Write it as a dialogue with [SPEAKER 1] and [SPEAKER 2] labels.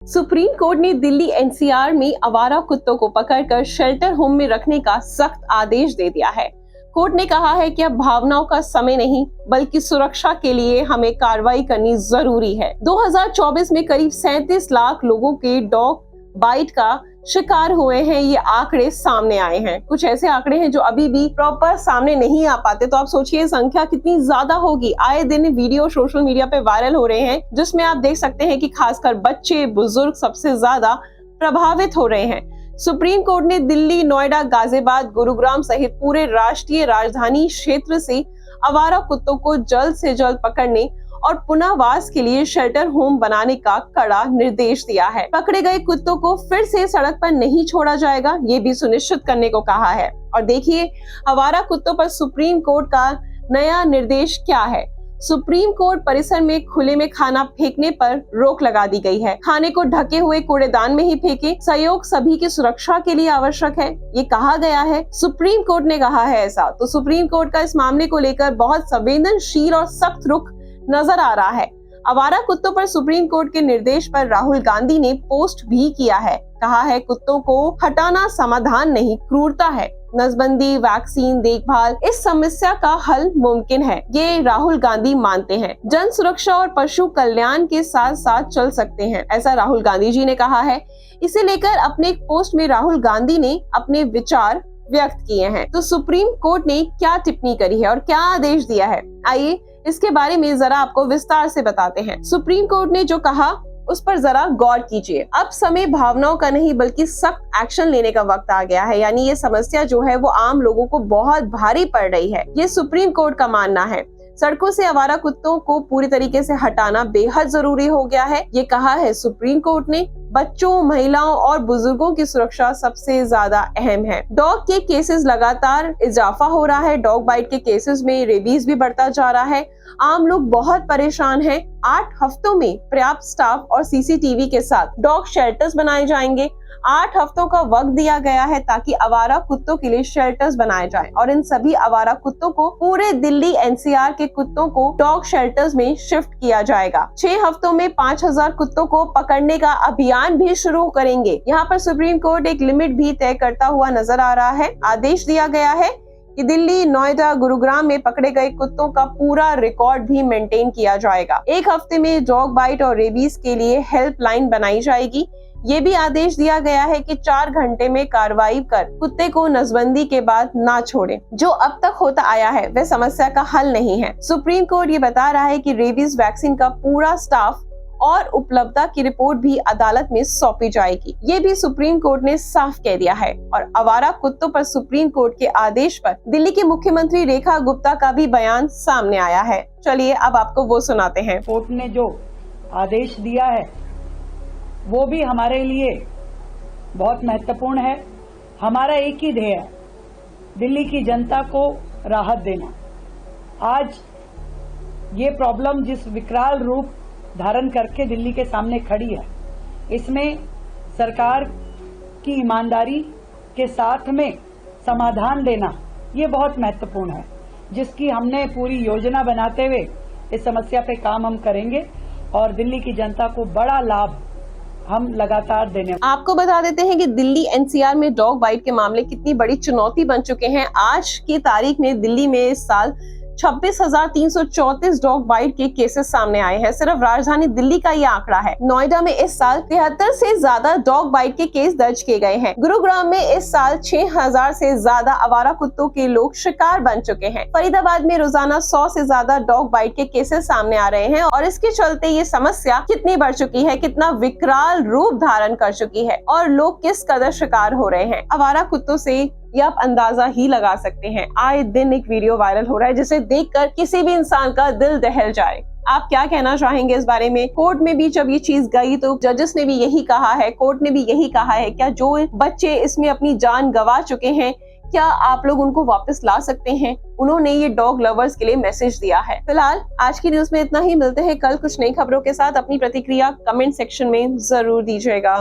[SPEAKER 1] Supreme court ने Delhi NCR में आवारा कुत्तों को पकड़कर शेल्टर होम में रखने का सख्त आदेश दे दिया है। कोर्ट ने कहा है कि अब भावनाओं का समय नहीं बल्कि सुरक्षा के लिए हमें कार्रवाई करनी जरूरी है। 2024 में करीब 37 लाख लोगों के डॉग बाइट का शिकार हुए हैं, ये आंकड़े सामने आए हैं। कुछ ऐसे आंकड़े हैं जो अभी भी प्रॉपर सामने नहीं आ पाते, तो आप सोचिए संख्या कितनी ज्यादा होगी। आए दिन वीडियो सोशल मीडिया पे वायरल हो रहे हैं जिसमें आप देख सकते हैं कि खासकर बच्चे बुजुर्ग सबसे ज्यादा प्रभावित हो रहे हैं। सुप्रीम कोर्ट ने दिल्ली, नोएडा, गाजियाबाद, गुरुग्राम सहित पूरे राष्ट्रीय राजधानी क्षेत्र से आवारा कुत्तों को जल्द से जल्द पकड़ने और पुनर्वास के लिए शेल्टर होम बनाने का कड़ा निर्देश दिया है। पकड़े गए कुत्तों को फिर से सड़क पर नहीं छोड़ा जाएगा, ये भी सुनिश्चित करने को कहा है। और देखिए आवारा कुत्तों पर सुप्रीम कोर्ट का नया निर्देश क्या है। सुप्रीम कोर्ट परिसर में खुले में खाना फेंकने पर रोक लगा दी गई है। खाने को ढके हुए कूड़ेदान में ही फेंके, सहयोग सभी की सुरक्षा के लिए आवश्यक है, ये कहा गया है। सुप्रीम कोर्ट ने कहा है ऐसा, तो सुप्रीम कोर्ट का इस मामले को लेकर बहुत संवेदनशील और सख्त रुख नजर आ रहा है। आवारा कुत्तों पर सुप्रीम कोर्ट के निर्देश पर राहुल गांधी ने पोस्ट भी किया है। कहा है कुत्तों को हटाना समाधान नहीं, क्रूरता है। नसबंदी, वैक्सीन, देखभाल, इस समस्या का हल मुमकिन है, ये राहुल गांधी मानते हैं। जन सुरक्षा और पशु कल्याण के साथ साथ चल सकते हैं, ऐसा राहुल गांधी जी ने कहा है। इसे लेकर अपने एक पोस्ट में राहुल गांधी ने अपने विचार व्यक्त किए हैं। तो सुप्रीम कोर्ट ने क्या टिप्पणी करी है और क्या आदेश दिया है, आइए इसके बारे में जरा आपको विस्तार से बताते हैं। सुप्रीम कोर्ट ने जो कहा उस पर जरा गौर कीजिए। अब समय भावनाओं का नहीं बल्कि सख्त एक्शन लेने का वक्त आ गया है। यानी ये समस्या जो है वो आम लोगों को बहुत भारी पड़ रही है, ये सुप्रीम कोर्ट का मानना है। सड़कों से आवारा कुत्तों को पूरी तरीके से हटाना बेहद जरूरी हो गया है, ये कहा है सुप्रीम कोर्ट ने। बच्चों, महिलाओं और बुजुर्गों की सुरक्षा सबसे ज्यादा अहम है। डॉग के केसेस लगातार इजाफा हो रहा है। डॉग बाइट के केसेस में रेबीज भी बढ़ता जा रहा है। आम लोग बहुत परेशान हैं। 8 हफ्तों में पर्याप्त स्टाफ और सीसीटीवी के साथ डॉग शेल्टर्स बनाए जाएंगे। 8 हफ्तों का वक्त दिया गया है ताकि आवारा कुत्तों के लिए शेल्टर्स बनाए जाएं और इन सभी आवारा कुत्तों को पूरे दिल्ली एनसीआर के कुत्तों को डॉग शेल्टर्स में शिफ्ट किया जाएगा। 6 हफ्तों में 5000 कुत्तों को पकड़ने का अभियान भी शुरू करेंगे। यहाँ पर सुप्रीम कोर्ट एक लिमिट भी तय करता हुआ नजर आ रहा है। आदेश दिया गया है कि दिल्ली, नोएडा, गुरुग्राम में पकड़े गए कुत्तों का पूरा रिकॉर्ड भी मेंटेन किया जाएगा। 1 हफ्ते में डॉग बाइट और रेबीज के लिए हेल्पलाइन बनाई जाएगी। ये भी आदेश दिया गया है कि 4 घंटे में कार्रवाई कर कुत्ते को नसबंदी के बाद ना छोड़े। जो अब तक होता आया है वह समस्या का हल नहीं है। सुप्रीम कोर्ट ये बता रहा है कि रेबीज वैक्सीन का पूरा स्टाफ और उपलब्धता की रिपोर्ट भी अदालत में सौंपी जाएगी, ये भी सुप्रीम कोर्ट ने साफ कह दिया है। और आवारा कुत्तों पर सुप्रीम कोर्ट के आदेश पर दिल्ली की मुख्यमंत्री रेखा गुप्ता का भी बयान सामने आया है। चलिए अब आपको वो सुनाते हैं।
[SPEAKER 2] कोर्ट ने जो आदेश दिया है वो भी हमारे लिए बहुत महत्वपूर्ण है। हमारा एक ही ध्येय है, दिल्ली की जनता को राहत देना। आज ये प्रॉब्लम जिस विकराल रूप धारण करके दिल्ली के सामने खड़ी है, इसमें सरकार की ईमानदारी के साथ में समाधान देना ये बहुत महत्वपूर्ण है, जिसकी हमने पूरी योजना बनाते हुए इस समस्या पे काम हम करेंगे और दिल्ली की जनता को बड़ा लाभ हम लगातार देने।
[SPEAKER 1] आपको बता देते हैं कि दिल्ली एनसीआर में डॉग बाइट के मामले कितनी बड़ी चुनौती बन चुके हैं। आज की तारीख में दिल्ली में इस साल 26,334 डॉग बाइट के केसेस सामने आए हैं। सिर्फ राजधानी दिल्ली का ये आंकड़ा है। नोएडा में इस साल 73 से ज्यादा डॉग बाइट के केस दर्ज किए गए हैं। गुरुग्राम में इस साल 6000 से ज्यादा आवारा कुत्तों के लोग शिकार बन चुके हैं। फरीदाबाद में रोजाना 100 से ज्यादा डॉग बाइट के केसेस सामने आ रहे हैं और इसके चलते ये समस्या कितनी बढ़ चुकी है, कितना विकराल रूप धारण कर चुकी है और लोग किस कदर शिकार हो रहे हैं आवारा कुत्तों से, ये आप अंदाजा ही लगा सकते हैं। आए दिन एक वीडियो वायरल हो रहा है जिसे देखकर किसी भी इंसान का दिल दहल जाए। आप क्या कहना चाहेंगे इस बारे में? कोर्ट में भी जब ये चीज गई तो जजेस ने भी यही कहा है, कोर्ट ने भी यही कहा है, क्या जो बच्चे इसमें अपनी जान गंवा चुके हैं क्या आप लोग उनको वापस ला सकते हैं? उन्होंने ये डॉग लवर्स के लिए मैसेज दिया है। फिलहाल आज की न्यूज में इतना ही। मिलते हैं कल कुछ नई खबरों के साथ। अपनी प्रतिक्रिया कमेंट सेक्शन में जरूर दीजिएगा।